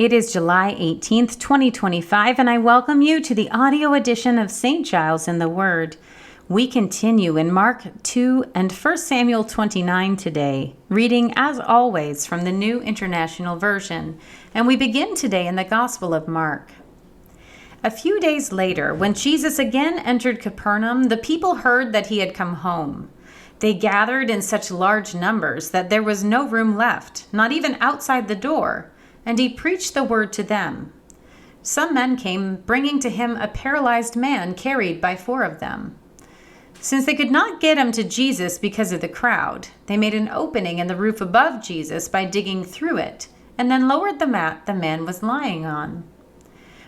It is July 18th, 2025, and I welcome you to the audio edition of St. Giles in the Word. We continue in Mark 2 and 1 Samuel 29 today, reading as always from the New International Version, and we begin today in the Gospel of Mark. A few days later, when Jesus again entered Capernaum, the people heard that he had come home. They gathered in such large numbers that there was no room left, not even outside the door, and he preached the word to them. Some men came, bringing to him a paralyzed man carried by 4 of them. Since they could not get him to Jesus because of the crowd, they made an opening in the roof above Jesus by digging through it, and then lowered the mat the man was lying on.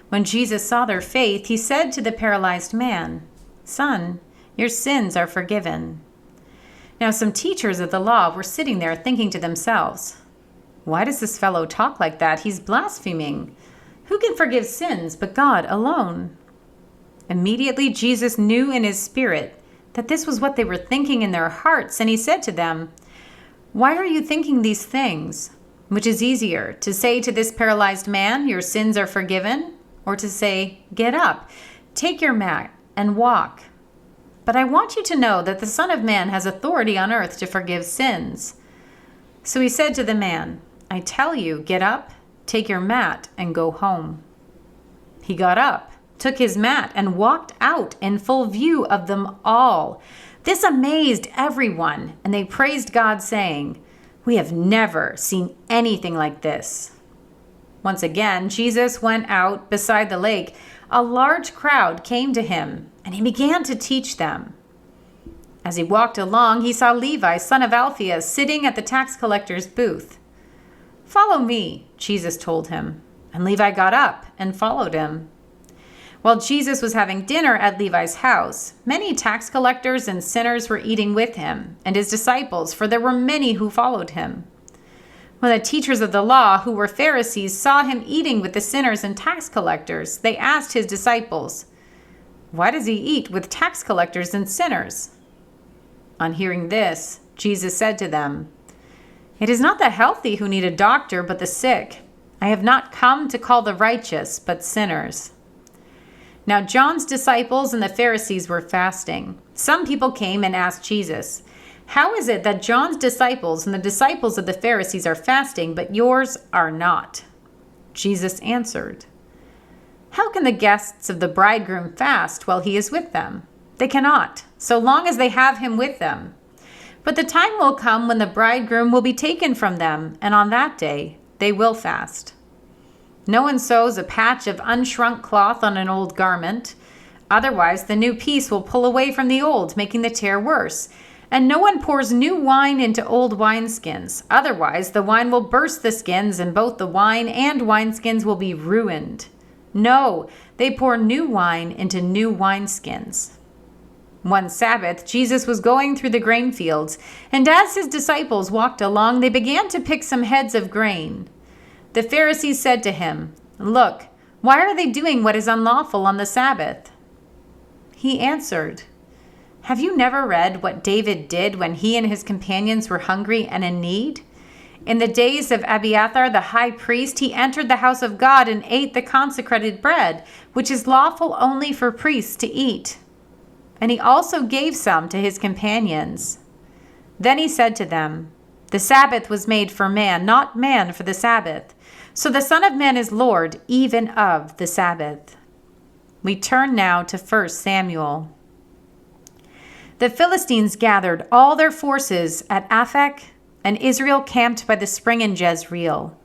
When Jesus saw their faith, he said to the paralyzed man, "Son, your sins are forgiven." Now some teachers of the law were sitting there thinking to themselves, "Why does this fellow talk like that? He's blaspheming. Who can forgive sins but God alone?" Immediately Jesus knew in his spirit that this was what they were thinking in their hearts, and he said to them, "Why are you thinking these things? Which is easier, to say to this paralyzed man, 'Your sins are forgiven,' or to say, 'Get up, take your mat, and walk'? But I want you to know that the Son of Man has authority on earth to forgive sins." So he said to the man, "I tell you, get up, take your mat, and go home." He got up, took his mat, and walked out in full view of them all. This amazed everyone, and they praised God, saying, "We have never seen anything like this." Once again, Jesus went out beside the lake. A large crowd came to him, and he began to teach them. As he walked along, he saw Levi, son of Alphaeus, sitting at the tax collector's booth. "Follow me," Jesus told him, and Levi got up and followed him. While Jesus was having dinner at Levi's house, many tax collectors and sinners were eating with him and his disciples, for there were many who followed him. When the teachers of the law, who were Pharisees, saw him eating with the sinners and tax collectors, they asked his disciples, "Why does he eat with tax collectors and sinners?" On hearing this, Jesus said to them, "It is not the healthy who need a doctor, but the sick. I have not come to call the righteous, but sinners." Now John's disciples and the Pharisees were fasting. Some people came and asked Jesus, "How is it that John's disciples and the disciples of the Pharisees are fasting, but yours are not?" Jesus answered, "How can the guests of the bridegroom fast while he is with them? They cannot, so long as they have him with them. But the time will come when the bridegroom will be taken from them, and on that day they will fast. No one sews a patch of unshrunk cloth on an old garment. Otherwise, the new piece will pull away from the old, making the tear worse. And no one pours new wine into old wineskins. Otherwise, the wine will burst the skins, and both the wine and wineskins will be ruined. No, they pour new wine into new wineskins." One Sabbath, Jesus was going through the grain fields, and as his disciples walked along, they began to pick some heads of grain. The Pharisees said to him, "Look, why are they doing what is unlawful on the Sabbath?" He answered, "Have you never read what David did when he and his companions were hungry and in need? In the days of Abiathar the high priest, he entered the house of God and ate the consecrated bread, which is lawful only for priests to eat. And he also gave some to his companions. Then he said to them, 'The Sabbath was made for man, not man for the Sabbath. So the Son of Man is Lord even of the Sabbath.'" We turn now to 1 Samuel. The Philistines gathered all their forces at Aphek, and Israel camped by the spring in Jezreel.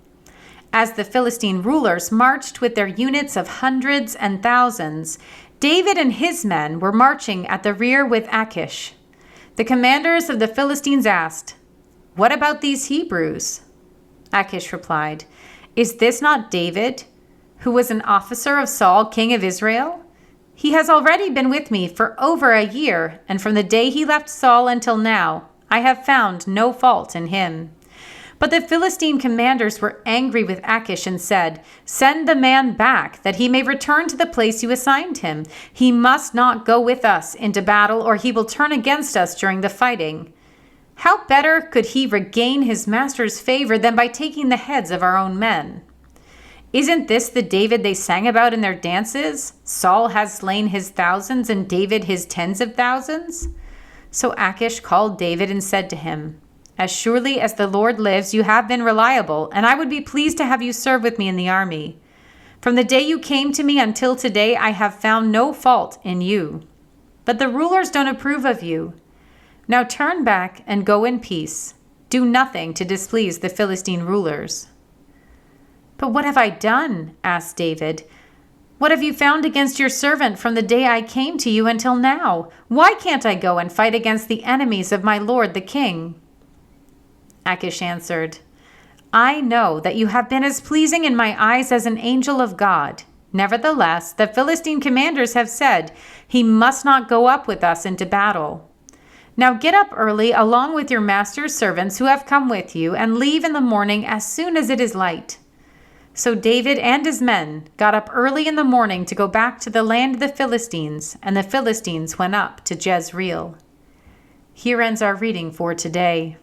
As the Philistine rulers marched with their units of hundreds and thousands, David and his men were marching at the rear with Achish. The commanders of the Philistines asked, "What about these Hebrews?" Achish replied, "Is this not David, who was an officer of Saul, king of Israel? He has already been with me for over a year, and from the day he left Saul until now, I have found no fault in him." But the Philistine commanders were angry with Achish and said, "Send the man back, that he may return to the place you assigned him. He must not go with us into battle, or he will turn against us during the fighting. How better could he regain his master's favor than by taking the heads of our own men?" Isn't this the David they sang about in their dances? Saul has slain his thousands and David his tens of thousands? So Achish called David and said to him, As surely as the Lord lives, you have been reliable, and I would be pleased to have you serve with me in the army. From the day you came to me until today, I have found no fault in you. But the rulers don't approve of you. Now turn back and go in peace. Do nothing to displease the Philistine rulers. But what have I done? Asked David. What have you found against your servant from the day I came to you until now? Why can't I go and fight against the enemies of my lord the king? Achish answered, I know that you have been as pleasing in my eyes as an angel of God. Nevertheless, the Philistine commanders have said, He must not go up with us into battle. Now get up early along with your master's servants who have come with you, and leave in the morning as soon as it is light. So David and his men got up early in the morning to go back to the land of the Philistines, and the Philistines went up to Jezreel. Here ends our reading for today.